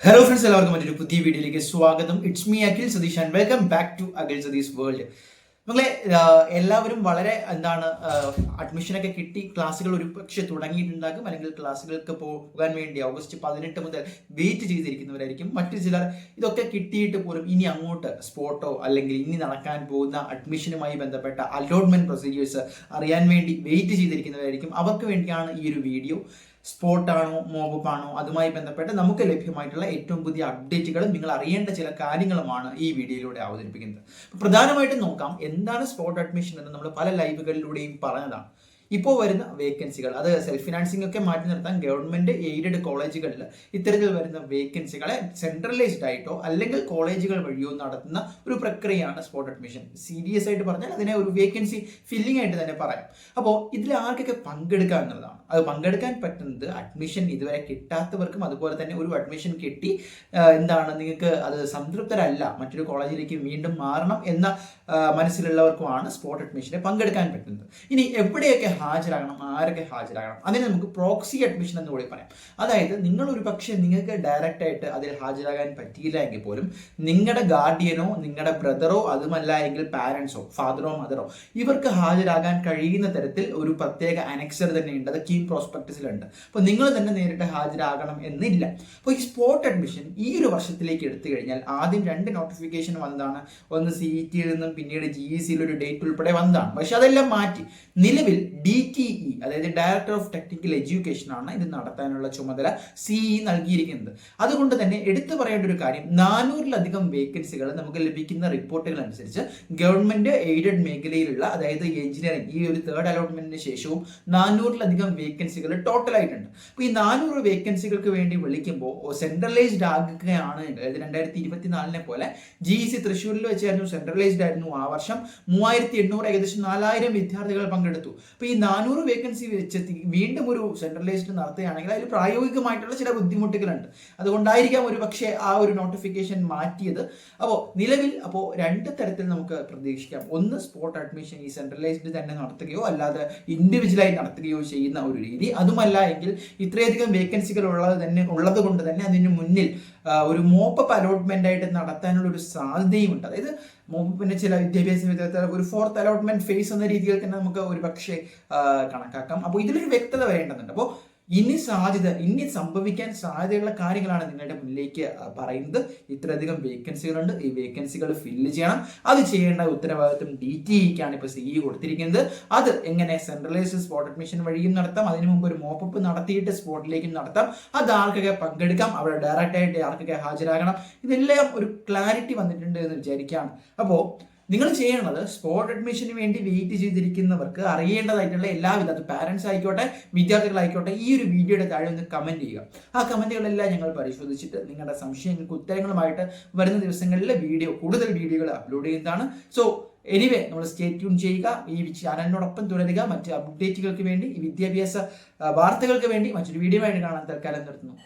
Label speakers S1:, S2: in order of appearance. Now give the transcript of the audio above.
S1: Hello friends, എല്ലാവർക്കും മറ്റൊരു പുതിയ വീഡിയോയിലേക്ക് സ്വാഗതം. It's me Akhil Satheesh and welcome back to Akhil Satheesh world. നമ്മളെ എല്ലാവരും വളരെ അഡ്മിഷനൊക്കെ കിട്ടി ക്ലാസ്സുകൾ ഒരു പക്ഷെ തുടങ്ങിയിട്ടുണ്ടാകും, അല്ലെങ്കിൽ ക്ലാസ്സുകൾക്ക് പോകാൻ വേണ്ടി ഓഗസ്റ്റ് 18 മുതൽ വെയിറ്റ് ചെയ്തിരിക്കുന്നവരായിരിക്കും. മറ്റു ചിലർ ഇതൊക്കെ കിട്ടിയിട്ട് പോലും ഇനി അങ്ങോട്ട് സ്പോട്ടോ അല്ലെങ്കിൽ ഇനി നടക്കാൻ പോകുന്ന അഡ്മിഷനുമായി ബന്ധപ്പെട്ട അലോട്ട്മെന്റ് പ്രൊസീജിയേഴ്സ് അറിയാൻ വേണ്ടി വെയിറ്റ് ചെയ്തിരിക്കുന്നവരായിരിക്കും. അവർക്ക് വേണ്ടിയാണ് ഈ ഒരു വീഡിയോ. സ്പോട്ടാണോ മോബപ്പാണോ അതുമായി ബന്ധപ്പെട്ട് നമുക്ക് ലഭ്യമായിട്ടുള്ള ഏറ്റവും പുതിയ അപ്ഡേറ്റുകളും നിങ്ങൾ അറിയേണ്ട ചില കാര്യങ്ങളുമാണ് ഈ വീഡിയോയിലൂടെ അവതരിപ്പിക്കുന്നത്. പ്രധാനമായിട്ടും നോക്കാം എന്താണ് സ്പോട്ട് അഡ്മിഷൻ എന്ന് നമ്മൾ പല ലൈവുകളിലൂടെയും പറഞ്ഞതാണ്. ഇപ്പോൾ വരുന്ന വേക്കൻസികൾ, അത് സെൽഫ് ഫിനാൻസിംഗ് ഒക്കെ മാറ്റി നിർത്താൻ ഗവൺമെന്റ് എയ്ഡഡ് കോളേജുകളിൽ ഇത്തരത്തിൽ വരുന്ന വേക്കൻസികളെ സെൻട്രലൈസ്ഡ് ആയിട്ടോ അല്ലെങ്കിൽ കോളേജുകൾ വഴിയോ നടത്തുന്ന ഒരു പ്രക്രിയയാണ് സ്പോട്ട് അഡ്മിഷൻ. സീരിയസ് ആയിട്ട് പറഞ്ഞാൽ അതിനെ ഒരു വേക്കൻസി ഫില്ലിംഗ് ആയിട്ട് തന്നെ പറയാം. അപ്പോൾ ഇതിൽ ആർക്കൊക്കെ പങ്കെടുക്കാം എന്നുള്ളതാണ്. അത് പങ്കെടുക്കാൻ പറ്റുന്നത് അഡ്മിഷൻ ഇതുവരെ കിട്ടാത്തവർക്കും അതുപോലെ തന്നെ ഒരു അഡ്മിഷൻ കിട്ടി നിങ്ങൾക്ക് അത് സംതൃപ്തരല്ല, മറ്റൊരു കോളേജിലേക്ക് വീണ്ടും മാറണം എന്ന മനസ്സിലുള്ളവർക്കുമാണ് സ്പോട്ട് അഡ്മിഷനെ പങ്കെടുക്കാൻ പറ്റുന്നത്. ഇനി എവിടെയൊക്കെ ഹാജരാകണം, ആരൊക്കെ ഹാജരാകണം, അതിനെ നമുക്ക് പ്രോക്സി അഡ്മിഷൻ എന്ന് കൂടി പറയാം. അതായത് നിങ്ങൾ ഒരു പക്ഷേ നിങ്ങൾക്ക് ഡയറക്റ്റ് ആയിട്ട് അതിൽ ഹാജരാകാൻ പറ്റിയില്ല എങ്കിൽ പോലും നിങ്ങളുടെ ഗാർഡിയനോ നിങ്ങളുടെ ബ്രദറോ അതുമല്ല എങ്കിൽ പാരൻസോ ഫാദറോ മദറോ ഇവർക്ക് ഹാജരാകാൻ കഴിയുന്ന തരത്തിൽ ഒരു പ്രത്യേക അനക്സർ തന്നെ ഉണ്ട്. അത് കീം പ്രോസ്പെക്ടസിലുണ്ട്. അപ്പോൾ നിങ്ങൾ തന്നെ നേരിട്ട് ഹാജരാകണം എന്നില്ല. അപ്പോൾ ഈ സ്പോട്ട് അഡ്മിഷൻ ഈ ഒരു വർഷത്തിലേക്ക് എടുത്തു കഴിഞ്ഞാൽ ആദ്യം 2 നോട്ടിഫിക്കേഷൻ വന്നതാണ്. ഒന്ന് CET-യിൽ നിന്നും പിന്നീട് GEC-യിൽ ഒരു ഡേറ്റ് ഉൾപ്പെടെ വന്നതാണ്. പക്ഷെ അതെല്ലാം മാറ്റി നിലവിൽ DTE അതായത് ഡയറക്ടർ ഓഫ് ടെക്നിക്കൽ എഡ്യൂക്കേഷൻ ആണ് ഇത് നടത്താനുള്ള ചുമതല CE നൽകിയിരിക്കുന്നത്. അതുകൊണ്ട് തന്നെ എടുത്തു പറയേണ്ട ഒരു കാര്യം, 400-ലധികം വേക്കൻസികൾ നമുക്ക് ലഭിക്കുന്ന റിപ്പോർട്ടുകൾ അനുസരിച്ച് ഗവൺമെന്റ് എയ്ഡഡ് മേഖലയിലുള്ള, അതായത് എഞ്ചിനീയറിംഗ് ഈ ഒരു തേർഡ് അലോട്ട്മെന്റിന് ശേഷവും 400-ലധികം വേക്കൻസികൾ ടോട്ടൽ ആയിട്ടുണ്ട്. അപ്പോൾ ഈ 400 വേക്കൻസികൾക്ക് വേണ്ടി വിളിക്കുമ്പോൾ സെൻട്രലൈസ്ഡ് ആകുകയാണ്. അതായത് 2024 പോലെ GEC തൃശ്ശൂരിൽ വെച്ചായിരുന്നു സെൻട്രലൈസ്ഡ് ആയിരുന്നു. ആ വർഷം 3800 ഏകദേശം 4000 വിദ്യാർത്ഥികൾ പങ്കെടുത്തു. അപ്പോൾ ഈ 400 വേക്കൻസി വെച്ചെത്തി വീണ്ടും ഒരു സെൻട്രലൈസ്ഡ് നടത്തുകയാണെങ്കിൽ അതിൽ പ്രായോഗികമായിട്ടുള്ള ചില ബുദ്ധിമുട്ടുകളുണ്ട്. അതുകൊണ്ടായിരിക്കാം ഒരു പക്ഷേ ആ ഒരു നോട്ടിഫിക്കേഷൻ മാറ്റിയത്. അപ്പോൾ നിലവിൽ 2 തരത്തിൽ നമുക്ക് പ്രതീക്ഷിക്കാം. ഒന്ന്, സ്പോട്ട് അഡ്മിഷൻ ഈ സെൻട്രലൈസ്ഡ് തന്നെ നടത്തുകയോ അല്ലാതെ ഇൻഡിവിജ്വലായി നടത്തുകയോ ചെയ്യുന്ന ഒരു രീതി. അതുമല്ല എങ്കിൽ ഇത്രയധികം വേക്കൻസികൾ ഉള്ളത് കൊണ്ട് തന്നെ അതിന് മുന്നിൽ ഒരു മോപ്പപ്പ് അലോട്ട്മെന്റ് ആയിട്ട് നടത്താനുള്ള ഒരു സാധ്യതയുമുണ്ട്. അതായത് മോപ്പപ്പിന്റെ ചില വിദ്യാഭ്യാസ വിദഗ്ധർ ഒരു 4th അലോട്ട്മെന്റ് ഫേസ് എന്ന രീതിയിൽ തന്നെ നമുക്ക് ഒരു പക്ഷേ കണക്കാക്കാം. അപ്പോൾ ഇതിലൊരു വ്യക്തത വരേണ്ടതുണ്ട്. അപ്പോൾ ഇനി സംഭവിക്കാൻ സാധ്യതയുള്ള കാര്യങ്ങളാണ് നിങ്ങളുടെ മുന്നിലേക്ക് പറയുന്നത്. ഇത്രയധികം വേക്കൻസികളുണ്ട്, ഈ വേക്കൻസികൾ ഫില്ല് ചെയ്യണം. അത് ചെയ്യേണ്ട ഉത്തരവാദിത്വം DTEക്കാണ് ഇപ്പോൾ CE കൊടുത്തിരിക്കുന്നത്. അത് എങ്ങനെ സെൻട്രലൈസ്ഡ് സ്പോട്ട് അഡ്മിഷൻ വഴിയും നടത്താം, അതിനു മുമ്പ് ഒരു മോപ്പപ്പ് നടത്തിയിട്ട് സ്പോട്ടിലേക്കും നടത്താം, അത് ആർക്കൊക്കെ പങ്കെടുക്കാം, അവിടെ ഡയറക്റ്റ് ആയിട്ട് ആർക്കൊക്കെ ഹാജരാകണം, ഇതെല്ലാം ഒരു ക്ലാരിറ്റി വന്നിട്ടുണ്ട് എന്ന് വിചാരിക്കുകയാണ്. അപ്പോൾ നിങ്ങൾ ചെയ്യേണ്ടത്, സ്പോട്ട് അഡ്മിഷന് വേണ്ടി വെയിറ്റ് ചെയ്തിരിക്കുന്നവർക്ക് അറിയേണ്ടതായിട്ടുള്ള എല്ലാവിധ, അത് പാരൻസ് ആയിക്കോട്ടെ വിദ്യാർത്ഥികളായിക്കോട്ടെ, ഈ ഒരു വീഡിയോയുടെ താഴെ ഒന്ന് കമന്റ് ചെയ്യുക. ആ കമന്റുകളെല്ലാം ഞങ്ങൾ പരിശോധിച്ചിട്ട് നിങ്ങളുടെ സംശയങ്ങൾക്ക് ഉത്തരങ്ങളുമായിട്ട് വരുന്ന ദിവസങ്ങളിൽ കൂടുതൽ വീഡിയോകൾ അപ്ലോഡ് ചെയ്യുന്നതാണ്. സോ എനിവേ, നമ്മൾ സ്റ്റേ ട്യൂൺ ചെയ്യുക, ഈ ചാനലിനോടൊപ്പം തുടരുക. മറ്റ് അപ്ഡേറ്റുകൾക്ക് വേണ്ടി, ഈ വിദ്യാഭ്യാസ വാർത്തകൾക്ക് വേണ്ടി മറ്റൊരു വീഡിയോ ആയിട്ട് കാണാൻ തൽക്കാലം നിർത്തുന്നു.